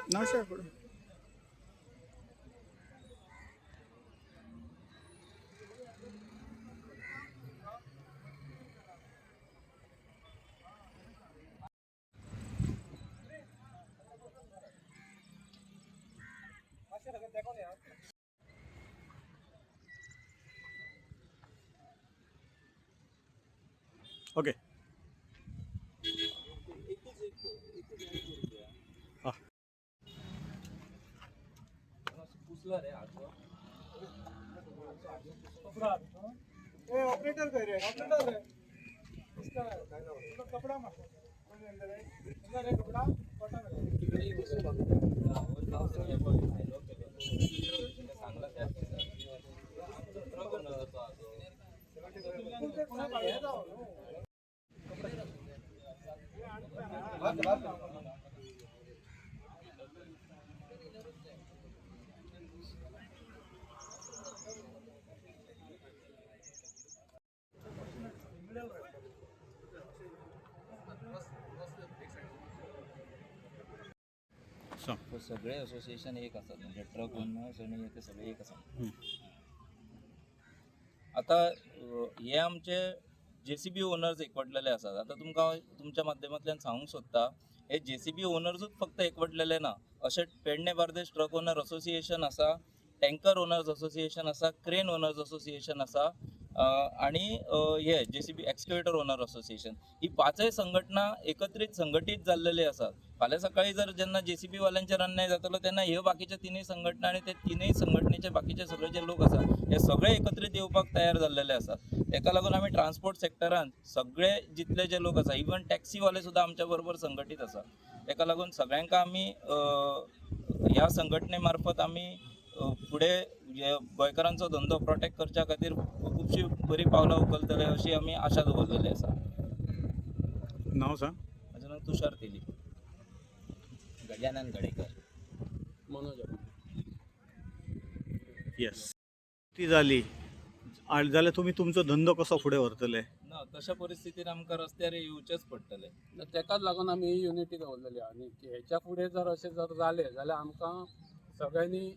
नमस्कार पुढे. ओके. हां. ऑपरेटर करे ऑपरेटर है इसका कपड़ा अंदर है कपड़ा सांग. सगळे असोसिएशन एक असतात म्हणजे ट्रक ओनर्स आणि ते सगळे एक असतात. आता हे आमचे JCB ओनर्स एकवटलेले असतात. आता तुमकां तुमच्या माध्यमांतल्यान सांगूंक सोदता हे JCB ओनर्सूच फक्त एकवटलेले ना. अशे Pedne Bardez truck owner association आसा, टँकर ओनर्स असोसिएशन आसा, क्रेन ओनर्स असोसिएशन आसा आणि हे JCB एक्सकवेटर ओनर असोसिएशन ही पाचय संघटना एकत्रित संघटीत जाल्लेले आसात. फाल्यां सकाळी जर जेन्ना JCB वाल्यांचेर अन्याय जातलो तेन्ना ह्यो बाकीचे तिनूय संघटना आणि ते तिनूय संघटनेचे बाकीचे सगळे जे लोक आसात हे सगळे एकत्रित येवपाक तयार जाल्लेले आसात. तेका लागून आमी ट्रान्सपोर्ट सेक्टरान सगळे जितले जे लोक आसा इवन टॅक्सीवाले सुद्दां आमच्या बरोबर संघटीत आसा. तेका लागून सगळ्यांक आमी ह्या संघटने मार्फत आमी फुडें गोंयकारांचो धंदो प्रोटेक्ट करच्या खातीर खुबशी बरी पावलां उखलतले अशी आमी आशा दवरलेली आसा. नाव सांग. म्हजें नांव तुषार तेली. गजानन गडेकर. मनोज येस. ती जाली जाल्यार तुमी तुमचो धंदो कसो फुडें व्हरतले? ना तशा परिस्थितीत आमकां रस्त्यार येवचेंच पडटलें. तेकाच लागून आमी ही युनिटी दवरलेली आनी हेच्या फुडें जर अशें जर जालें जाल्यार आमकां सगळ्यांनी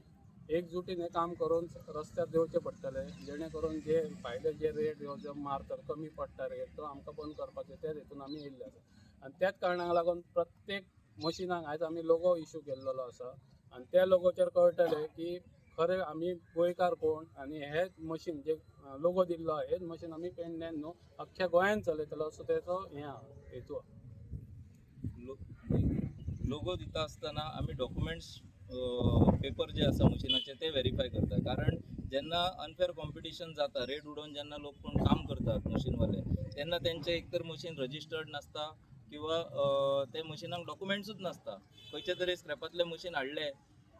एकजुटीन हें काम करून रस्त्यार देवचें पडटलें जेणे करून जे भायले जे रेट जो मारतात कमी पडटा रेट तो आमकां बंद करपाचो त्या हेतून आमी येयल्ले आसा. आनी त्याच कारणाक लागून प्रत्येक मशिनाक आयज आमी लोगो इश्यू केल्लो आसा आनी त्या लोगोचेर कळटलें की खरें आमी गोंयकार कोण आनी हेच मशीन जे लोगो दिल्लो आहा हेच मशीन आमी पेडण्यान न्हू अख्ख्या गोंयान चलयतलो असो तेचो हें आहा हेतू आहा. लोगो दिता आसतना आमी डॉक्युमेंट्स पेपर जे आसा मशिनाचे ते व्हेरीफाय करता. कारण जेन्ना अनफेअर कॉम्पिटिशन जाता रेट उडोवन जेन्ना लोक कोण काम करतात मशीनवाले तेन्ना तेंचे एकतर मशीन रजिस्टर्ड नासता किंवा ते मशिनाक डॉक्युमेंट्सूच नासता. खंयचे तरी स्क्रॅपातले मशीन हाडले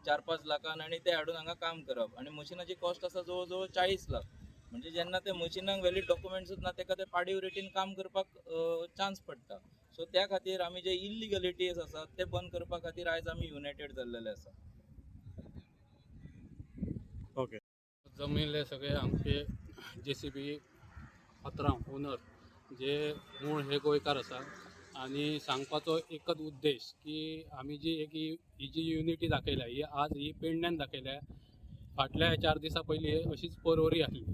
4-5 लाखान आणि ते हाडून हांगा काम करप आणि मशिनाची कॉस्ट आसा जवळ जवळ 40 लाख. म्हणजे जेन्ना ते मशिनाक व्हॅलीड डॉक्युमेंट्सूच ना तेका ते पाडीव रेटीन काम करपाक चान्स पडटा. सो त्या खातीर आमी जे इलिगलिटीज आसात ते बंद करपा खातीर आयज आमी युनायटेड जाल्लेले आसा. ओके. जमिल्ले सगळे आमचे JCB 15 ओनर जे मूळ हे गोंयकार आसा आनी सांगपाचो एकच उद्देश की आमी जी ही जी युनिटी दाखयल्या ही आज ही पेडण्यान दाखयल्या. फाटल्या 4 दिसां पयलीं अशीच परवरी आसली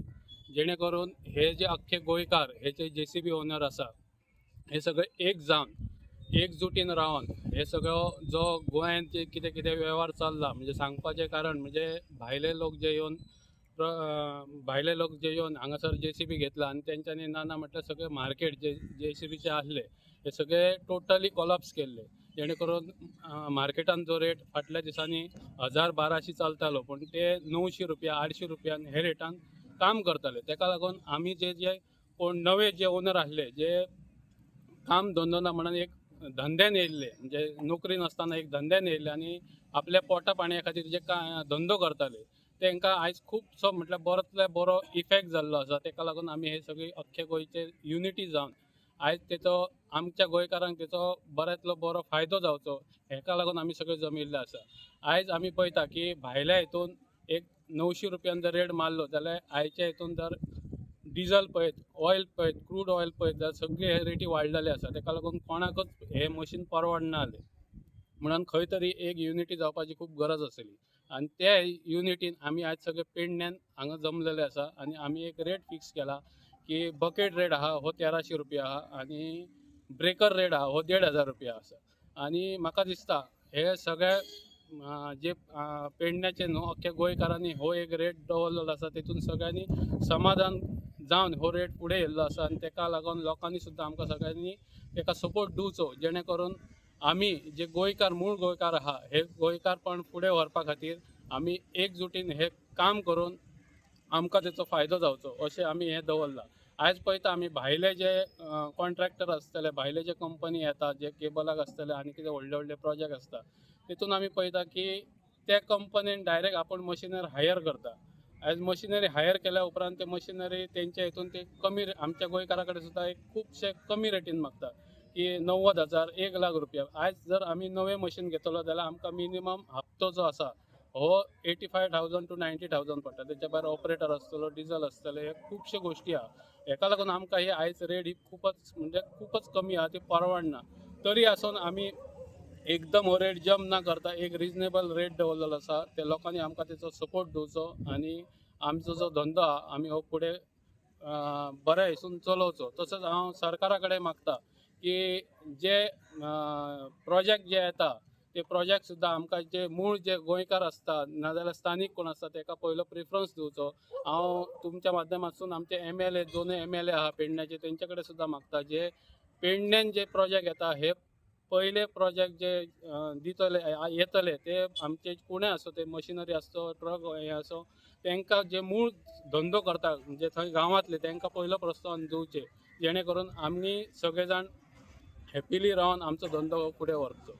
जेणे करून हे जे अख्खे गोंयकार हे जे JCB ओनर आसा हे सगळे एक जावन एकजुटीन रावन हे सगळो जो गोंयांत जे कितें कितें वेव्हार चल्ला म्हणजे सांगपाचें कारण म्हणजे भायले लोक जे येवन हांगासर JCB घेतला आनी तेंच्यांनी ना म्हटल्यार सगळे मार्केट जे JCBचे आसले हे सगळे टोटली कोलॅप्स केल्ले जेणे करून मार्केटान जो रेट फाटल्या दिसांनी 1000-1200 चलतालो पण ते 900 रुपया 800 रुपयान हे रेटान काम करताले. तेका लागून आमी जे कोण नवे जे ओनर आसले जे काम धंदो ना म्हणून एक धंद्यान येयल्ले म्हणजे नोकरी नासतना एक धंद्यान येयल्ले आनी आपल्या पोटा पाणया खातीर जे धंदो करताले तांकां आयज खूबसो म्हटल्यार बरोतल्या बरो इफेक्ट जाल्लो आसा. तेका लागून आमी हे सगळी अख्खे गोंयचे युनिटी जावन आयज तेचो आमच्या गोंयकारांक तेचो बऱ्यांतलो बरो फायदो जावचो हेका लागून आमी सगळे जमिल्ले आसा. आयज आमी पळयता की भायल्या हितून एक 900 रुपयान जर रेट मारलो जाल्यार आयच्या हितून जर डिझल पळयत ऑयल पळयत क्रूड ऑयल पळयत जाल्यार सगळे हे रेटी वाडलेले आसा. तेका लागून कोणाकच हे मशीन परवडना जालें. म्हणून खंय तरी एक युनिटी जावपाची खूप गरज आसली आणि त्या युनिटीन आमी आज सगळे पेडण्यान हांगा जमलेले आसा आणि आमी एक रेट फिक्स केला की बकेट रेट आहा हो 1300 रुपया आहा आणि ब्रेकर रेट आहा हो 1500 रुपया आसा आणि म्हाका दिसता हे सगळे जे पेडण्याचे न्हू अख्ख्या गोंयकारांनी हो एक रेट दवरलेलो आसा तेतून सगळ्यांनी समाधान जावन हो रेट फुडें येयल्लो आसा आणि तेका लागून लोकांनी सुद्दां आमकां सगळ्यांनी तेका सपोर्ट दिवचो जेणे करून आमी जे गोंयकार मूळ गोंयकार आहा हे गोंयकारपण फुडें व्हरपा खातीर आमी एकजुटीन हे काम करून आमकां तेचो फायदो जावचो अशें आमी हें दवरलां. आयज पळयता आमी भायले जे कॉन्ट्रॅक्टर आसतले भायले जे कंपनी येतात जे केबलाक आसतले आनी कितें व्हडले व्हडले प्रोजेक्ट आसता तितून आमी पळयता की त्या कंपनीन डायरेक्ट आपण मशिनरी हायर करता. आयज मशिनरी हायर केल्या उपरांत ते मशिनरी तेंच्या हितून ते कमी आमच्या गोंयकारा कडेन सुद्दां एक खुबशे कमी रेटीन मागता की 90,000 1,00,000 रुपया. आयज जर आमी नवें मशीन घेतलो जाल्यार आमकां मिनिमम हप्तो जो आसा हो 85,000 to 90,000 पडटा. तेच्या भायर ऑपरेटर आसतलो डिझल आसतले हे खुबश्यो गोश्टी आहा. हेका लागून आमकां ही आयज रेट ही खूपच कमी आहा ती परवडना. तरी आसून आमी एकदम हो रेट जंप ना करता एक रिजनेबल रेट दवरलेलो आसा. ते लोकांनी आमकां तेचो सपोर्ट दिवचो आणि आमचो जो धंदो आहा आमी हो फुडें बऱ्या हितून चलोवचो. तसोच हांव सरकारा कडेन मागता की जे प्रोजेक्ट जे येता ते प्रोजेक्ट सुद्दां आमकां जे मूळ जे गोंयकार आसता नाजाल्यार स्थानीक कोण आसता तेका पयलो प्रिफरन्स दिवचो. हांव तुमच्या माध्यमांतसून आमचे MLA दोनूय MLA आहा पेडण्याचे तेंचे कडेन सुद्दां मागता जे पेडण्यान जे प्रोजेक्ट येता हे पहिले प्रोजेक्ट जे येतले ते आमचे कोणें आसो ते मशिनरी आसो ट्रक हे आसो तांकां जे मूळ धंदो करता म्हणजे थंय गांवांतले तांकां पयलो प्रोत्साहन दिवचे जेणे करून आमी सगळे जाण हॅपिली रावन आमचो धंदो फुडें व्हरचो.